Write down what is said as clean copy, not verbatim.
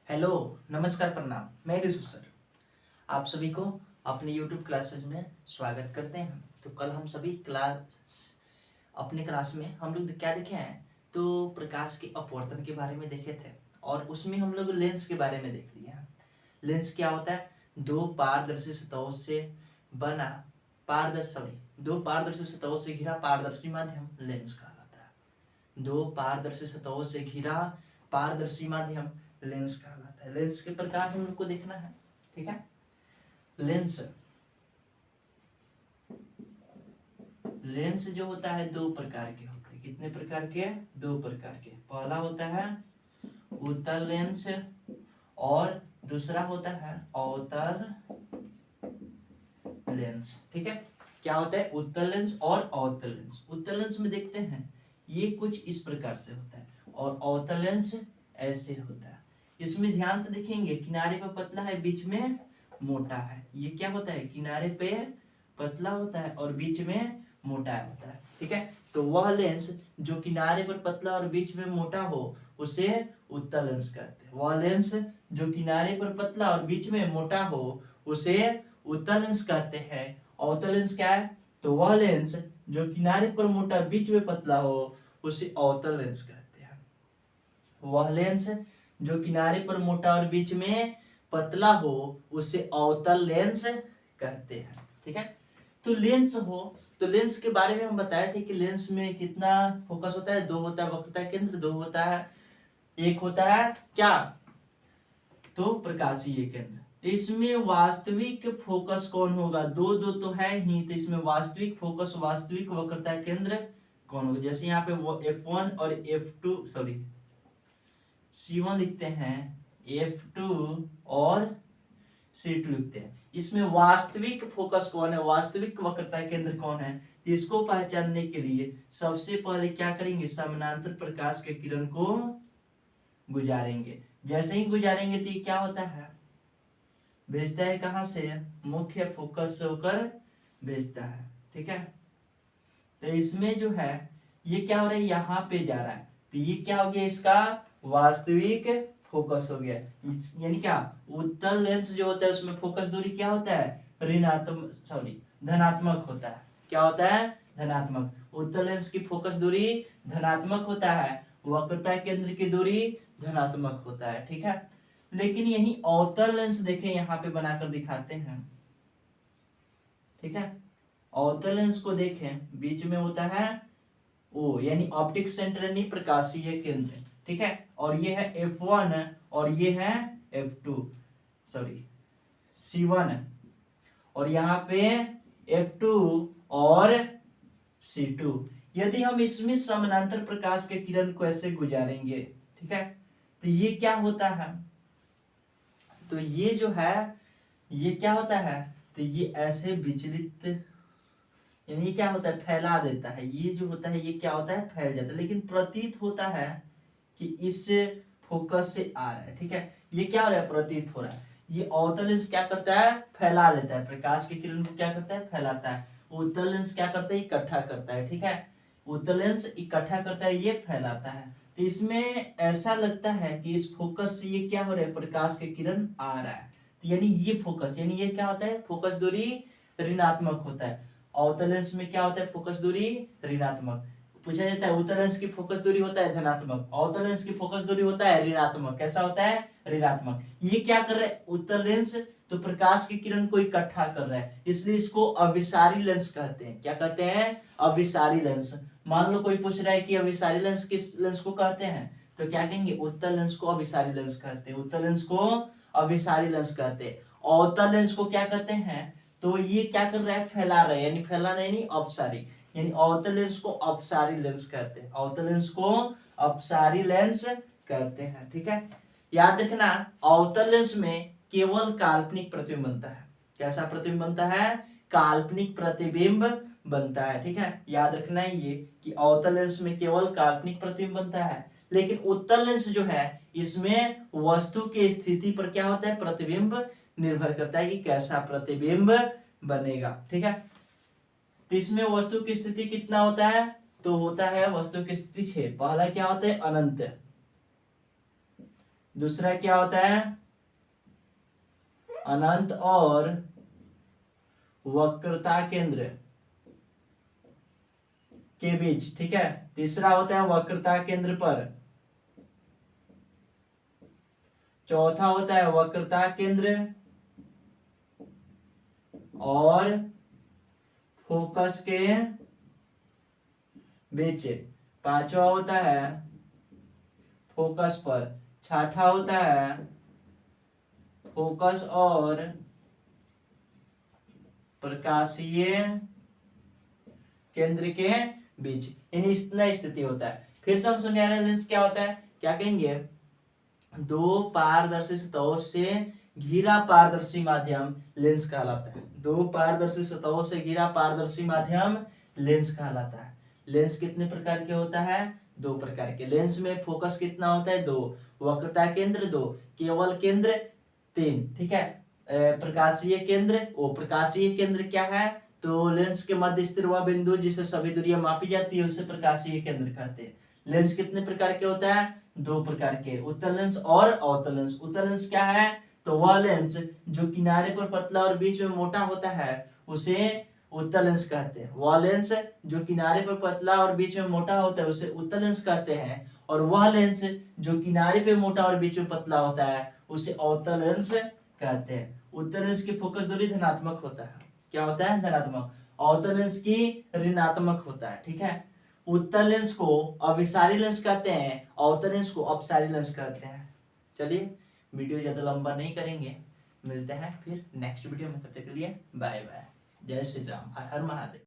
Hello, नमस्कार, प्रणाम। मैं ऋषु सर आप सभी को अपने YouTube क्लासेस में स्वागत करते हैं। तो कल हम सभी अपने क्लास में हम लोग क्या देखे हैं, तो प्रकाश के अपवर्तन के बारे में देखे थे और उसमें हम लोग लेंस के बारे में देख लिए हैं। लेंस क्या होता है? दो पारदर्शी सतहों से बना दो पारदर्शी सतहों से घिरा पारदर्शी माध्यम लेंस कहलाता है। दो पारदर्शी सतहों से घिरा पारदर्शी माध्यम लेंस कहलाता है। लेंस के प्रकार हम लोग को देखना है, ठीक है। लेंस लेंस जो होता है दो प्रकार के होते हैं। कितने प्रकार के? दो प्रकार के। पहला होता है उत्तल लेंस और दूसरा होता है अवतल लेंस, ठीक है। क्या होता है? उत्तल लेंस और अवतल लेंस। उत्तल लेंस में देखते हैं ये कुछ इस प्रकार से होता है और अवतल लेंस ऐसे होता है। इसमें ध्यान से देखेंगे, किनारे पर पतला है, बीच में मोटा है। ये क्या होता है? किनारे पे पतला होता है और बीच में मोटा होता है, ठीक है। तो वह लेंस जो किनारे पर पतला और बीच में मोटा हो उसे उत्तल लेंस कहते हैं। वह लेंस जो किनारे पर पतला और बीच में मोटा हो उसे उत्तल लेंस कहते हैं। अवतल लेंस क्या है? तो वह लेंस जो किनारे पर मोटा बीच में पतला हो उसे अवतल लेंस कहते हैं। वह लेंस जो किनारे पर मोटा और बीच में पतला हो उसे अवतल लेंस कहते हैं, ठीक है। तो लेंस हो तो लेंस के बारे में हम बताए थे कि लेंस में कितना फोकस होता है? दो होता है वक्रता केंद्र, दो होता है, एक होता है क्या? तो प्रकाशीय केंद्र। इसमें वास्तविक फोकस कौन होगा? दो दो तो है ही, तो इसमें वास्तविक फोकस, वास्तविक वक्रता केंद्र कौन होगा? जैसे यहाँ पे वो F1 और F2 C1 लिखते हैं, F2 और C2 लिखते हैं। इसमें वास्तविक फोकस कौन है, वास्तविक वक्रता केंद्र कौन है? इसको पहचानने के लिए सबसे पहले क्या करेंगे? समानांतर प्रकाश के किरण को गुजारेंगे। जैसे ही गुजारेंगे तो ये क्या होता है? भेजता है कहां से? मुख्य फोकस से होकर भेजता है, ठीक है। तो इसमें जो है ये क्या हो रहा है? यहाँ पे जा रहा है, तो ये क्या हो गया? इसका वास्तविक फोकस हो गया। यानी क्या? उत्तल लेंस जो होता है उसमें फोकस दूरी क्या होता है? धनात्मक होता है। क्या होता है? धनात्मक। उत्तल लेंस की फोकस दूरी धनात्मक होता है, वक्रता केंद्र की दूरी धनात्मक होता है, ठीक है। लेकिन यही अवतल लेंस देखें, यहाँ पे बनाकर दिखाते हैं, ठीक है। अवतल लेंस को देखें, बीच में होता है O यानी ऑप्टिक सेंटर यानी प्रकाशीय केंद्र, ठीक है। और ये है F1 और ये है C1 और यहाँ पे F2 और C2। यदि हम इसमें समानांतर प्रकाश के किरण को ऐसे गुजारेंगे, ठीक है, तो ये क्या होता है? तो ये जो है ये क्या होता है? तो ये ऐसे विचलित, यानी क्या होता है? फैला देता है। ये जो होता है ये क्या होता है? फैल जाता है। लेकिन प्रतीत होता है कि इस फोकस से आ रहा है, ठीक है। ये क्या हो रहा है? प्रतीत हो रहा है। ये अवतल लेंस क्या करता है? फैला देता है। प्रकाश की किरण को क्या करता है? फैलाता है। उत्तल लेंस क्या करता है? इकट्ठा करता है, ठीक है। उत्तल लेंस इकट्ठा करता है, ये फैलाता है। तो इसमें ऐसा लगता है कि इस फोकस से ये क्या हो रहा है? प्रकाश की किरण आ रहा है। तो यानी ये फोकस, यानी ये क्या होता है? फोकस दूरी ऋणात्मक होता है। अवतल लेंस में क्या होता है? फोकस दूरी ऋणात्मक। पूछा जाता है उत्तल लेंस की फोकस दूरी होता है धनात्मक, अवतल लेंस की फोकस दूरी होता है ऋणात्मक। कैसा होता है? ऋणात्मक। ये क्या कर रहा है? उत्तल लेंस तो प्रकाश की किरण को इकट्ठा कर रहा है, इसलिए इसको अभिसारी लेंस कहते हैं। क्या कहते हैं? अभिसारी लेंस। मान लो कोई पूछ रहा है कि अभिसारी लेंस किस लेंस को कहते हैं, तो क्या कहेंगे? उत्तल लेंस को अभिसारी लेंस कहते हैं। उत्तल लेंस को अभिसारी लेंस कहते हैं। अवतल लेंस को क्या कहते हैं? तो ये क्या कर रहा है? फैला रहा है, यानी फैलाना यानी अपसारी, यानी अवतल लेंस को अपसारी लेंस कहते हैं। अवतल लेंस को अपसारी लेंस कहते हैं, ठीक है। याद रखना, अवतल लेंस में केवल काल्पनिक प्रतिबिंब बनता है। कैसा प्रतिबिंब बनता है? काल्पनिक प्रतिबिंब बनता है, ठीक है। याद रखना है ये कि अवतल लेंस में केवल काल्पनिक प्रतिबिंब बनता है। लेकिन उत्तल लेंस जो है इसमें वस्तु की स्थिति पर क्या होता है? प्रतिबिंब निर्भर करता है कि कैसा प्रतिबिंब बनेगा, ठीक है। तो इसमें वस्तु की स्थिति कितना होता है? तो होता है वस्तु की स्थिति 6। पहला क्या होता है? अनंत। दूसरा क्या होता है, अनंत और वक्रता केंद्र के बीच, ठीक है। तीसरा होता है वक्रता केंद्र पर। चौथा होता है वक्रता केंद्र और फोकस के बीच। पांचवा होता है फोकस पर। छठा होता है फोकस और प्रकाशीय केंद्र के बीच। इतना स्थिति होता है। फिर से हम समझाने लेंस क्या होता है, क्या कहेंगे, दो पारदर्शी सतहों से घिरा पारदर्शी माध्यम लेंस कहलाता है। दो पारदर्शी सतहों से घिरा पारदर्शी माध्यम लेंस कहलाता है। लेंस कितने प्रकार के होता है, दो प्रकार के। लेंस में फोकस कितना होता है, दो। वक्रता केंद्र दो, केवल केंद्र तीन, ठीक है। प्रकाशीय केंद्र, वो प्रकाशीय केंद्र क्या है, तो लेंस के मध्य स्थिर वह बिंदु जिसे सभी दूरियां मापी जाती है उसे प्रकाशीय केंद्र कहते हैं। लेंस कितने प्रकार के होता है, दो प्रकार के, उत्तल लेंस और अवतल लेंस। उत्तल लेंस क्या है, तो वह लेंस जो किनारे पर पतला और बीच में मोटा होता है उसे उत्तल लेंस कहते हैं। वह लेंस जो किनारे पर पतला और बीच में मोटा होता है उसे उत्तल लेंस कहते हैं। और वह लेंस जो किनारे पे मोटा और बीच में पतला होता है उसे अवतल लेंस कहते हैं। उत्तल लेंस की फोकस दूरी धनात्मक होता है। क्या होता है, धनात्मक। अवतल लेंस की ऋणात्मक होता है, ठीक है। उत्तल लेंस को अभिसारी लेंस कहते हैं, अवतल लेंस को अपसारी लेंस कहते हैं। चलिए, वीडियो ज्यादा लंबा नहीं करेंगे, मिलते हैं फिर नेक्स्ट वीडियो में। तब तक के लिए बाय बाय। जय श्री राम, हर हर महादेव।